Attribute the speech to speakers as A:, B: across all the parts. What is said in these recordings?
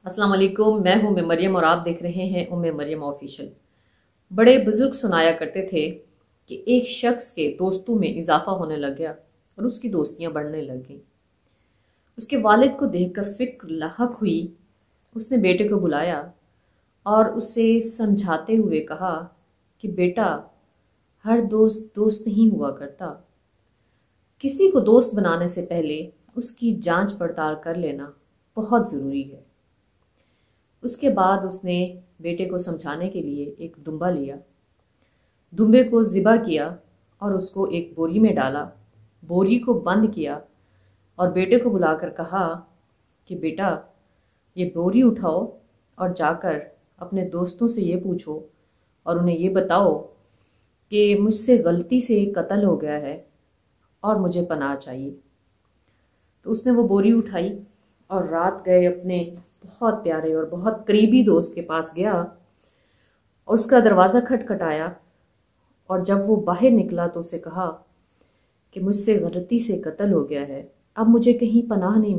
A: السلام علیکم، میں ہوں مریم اور آپ دیکھ رہے ہیں مریم آفیشل۔ بڑے بزرگ سنایا کرتے تھے کہ ایک شخص کے دوستوں میں اضافہ ہونے لگ گیا اور اس کی دوستیاں بڑھنے لگ گئیں۔ اس کے والد کو دیکھ کر فکر لاحق ہوئی۔ اس نے بیٹے کو بلایا اور اسے سمجھاتے ہوئے کہا کہ بیٹا، ہر دوست دوست نہیں ہوا کرتا۔ کسی کو دوست بنانے سے پہلے اس کی جانچ پڑتال کر لینا بہت ضروری ہے۔ اس کے بعد اس نے بیٹے کو سمجھانے کے لیے ایک دمبا لیا، دمبے کو ذبح کیا اور اس کو ایک بوری میں ڈالا، بوری کو بند کیا اور بیٹے کو بلا کر کہا کہ بیٹا، یہ بوری اٹھاؤ اور جا کر اپنے دوستوں سے یہ پوچھو اور انہیں یہ بتاؤ کہ مجھ سے غلطی سے قتل ہو گیا ہے اور مجھے پناہ چاہیے۔ تو اس نے وہ بوری اٹھائی اور رات گئے اپنے بہت پیارے اور بہت قریبی دوست کے پاس گیا اور اس کا دروازہ کھٹکھٹایا، اور جب وہ باہر نکلا تو اسے کہا کہ مجھ سے غلطی سے قتل ہو گیا ہے، اب مجھے کہیں پناہ نہیں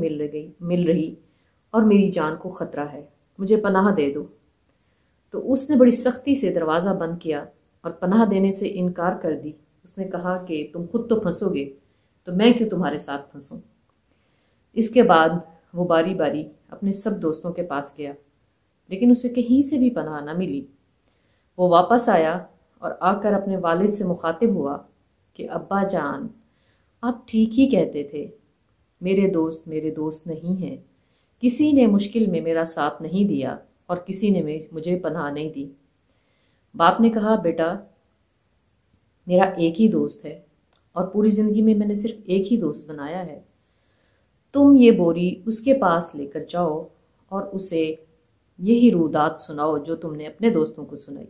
A: مل رہی اور میری جان کو خطرہ ہے، مجھے پناہ دے دو۔ تو اس نے بڑی سختی سے دروازہ بند کیا اور پناہ دینے سے انکار کر دی۔ اس نے کہا کہ تم خود تو پھنسو گے تو میں کیوں تمہارے ساتھ پھنسوں۔ اس کے بعد وہ باری باری اپنے سب دوستوں کے پاس گیا، لیکن اسے کہیں سے بھی پناہ نہ ملی۔ وہ واپس آیا اور آ کر اپنے والد سے مخاطب ہوا کہ ابا جان، آپ ٹھیک ہی کہتے تھے، میرے دوست نہیں ہیں، کسی نے مشکل میں میرا ساتھ نہیں دیا اور کسی نے مجھے پناہ نہیں دی۔ باپ نے کہا بیٹا، میرا ایک ہی دوست ہے اور پوری زندگی میں نے صرف ایک ہی دوست بنایا ہے، تم یہ بوری اس کے پاس لے کر جاؤ اور اسے یہی رودات سناؤ جو تم نے اپنے دوستوں کو سنائی۔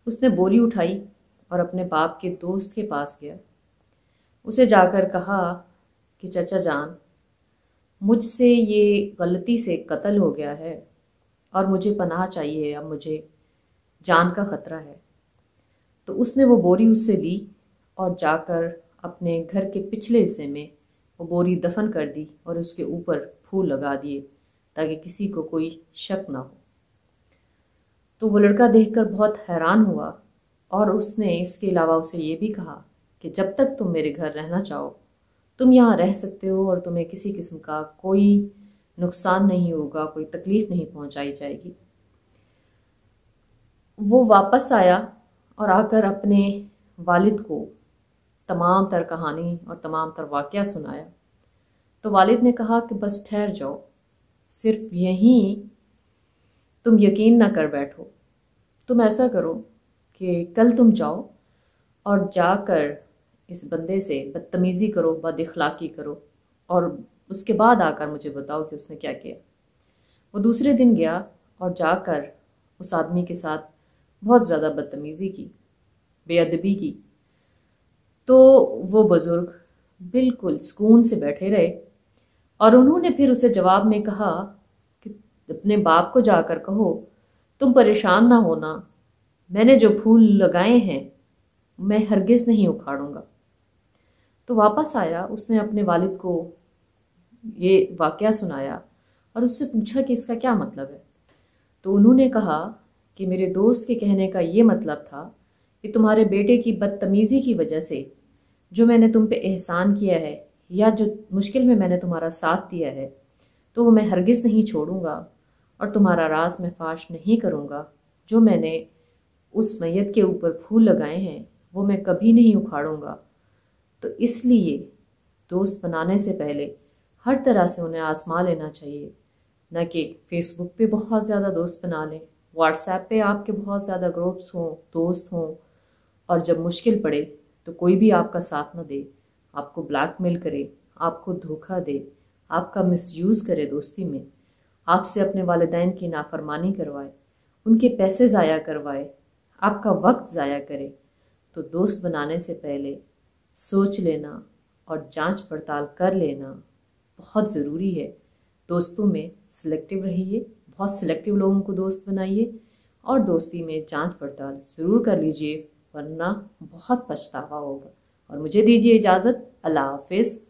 A: اس نے بوری اٹھائی اور اپنے باپ کے دوست کے پاس گیا۔ اسے جا کر کہا کہ چچا جان، مجھ سے یہ غلطی سے قتل ہو گیا ہے اور مجھے پناہ چاہیے، اب مجھے جان کا خطرہ ہے۔ تو اس نے وہ بوری اس سے لی اور جا کر اپنے گھر کے پچھلے حصے میں وہ بوری دفن کر دی اور اس کے اوپر پھول لگا دیے تاکہ کسی کو کوئی شک نہ ہو۔ تو وہ لڑکا دیکھ کر بہت حیران ہوا اور اس نے اس کے علاوہ اسے یہ بھی کہا کہ جب تک تم میرے گھر رہنا چاہو تم یہاں رہ سکتے ہو اور تمہیں کسی قسم کا کوئی نقصان نہیں ہوگا، کوئی تکلیف نہیں پہنچائی جائے گی۔ وہ واپس آیا اور آ کر اپنے والد کو تمام تر کہانی اور تمام تر واقعہ سنایا۔ تو والد نے کہا کہ بس ٹھہر جاؤ، صرف یہیں تم یقین نہ کر بیٹھو، تم ایسا کرو کہ کل تم جاؤ اور جا کر اس بندے سے بدتمیزی کرو، بد اخلاقی کرو اور اس کے بعد آ کر مجھے بتاؤ کہ اس نے کیا کیا۔ وہ دوسرے دن گیا اور جا کر اس آدمی کے ساتھ بہت زیادہ بدتمیزی کی، بے ادبی کی۔ تو وہ بزرگ بالکل سکون سے بیٹھے رہے اور انہوں نے پھر اسے جواب میں کہا کہ اپنے باپ کو جا کر کہو تم پریشان نہ ہونا، میں نے جو پھول لگائے ہیں میں ہرگز نہیں اکھاڑوں گا۔ تو واپس آیا، اس نے اپنے والد کو یہ واقعہ سنایا اور اس سے پوچھا کہ اس کا کیا مطلب ہے۔ تو انہوں نے کہا کہ میرے دوست کے کہنے کا یہ مطلب تھا کہ تمہارے بیٹے کی بدتمیزی کی وجہ سے جو میں نے تم پہ احسان کیا ہے یا جو مشکل میں نے تمہارا ساتھ دیا ہے تو وہ میں ہرگز نہیں چھوڑوں گا اور تمہارا راز میں فاش نہیں کروں گا۔ جو میں نے اس میت کے اوپر پھول لگائے ہیں وہ میں کبھی نہیں اکھاڑوں گا۔ تو اس لیے دوست بنانے سے پہلے ہر طرح سے انہیں آزما لینا چاہیے، نہ کہ فیس بک پہ بہت زیادہ دوست بنا لیں، واٹس ایپ پہ آپ کے بہت زیادہ گروپس ہوں، دوست ہوں، اور جب مشکل پڑے تو کوئی بھی آپ کا ساتھ نہ دے، آپ کو بلیک میل کرے، آپ کو دھوکہ دے، آپ کا مس یوز کرے دوستی میں، آپ سے اپنے والدین کی نافرمانی کروائے، ان کے پیسے ضائع کروائے، آپ کا وقت ضائع کرے، تو دوست بنانے سے پہلے سوچ لینا اور جانچ پڑتال کر لینا بہت ضروری ہے۔ دوستوں میں سلیکٹیو رہیے، بہت سلیکٹیو لوگوں کو دوست بنائیے اور دوستی میں جانچ پڑتال ضرور کر لیجئے، ورنہ بہت پچھتاوا ہوگا۔ اور مجھے دیجیے اجازت، اللہ حافظ۔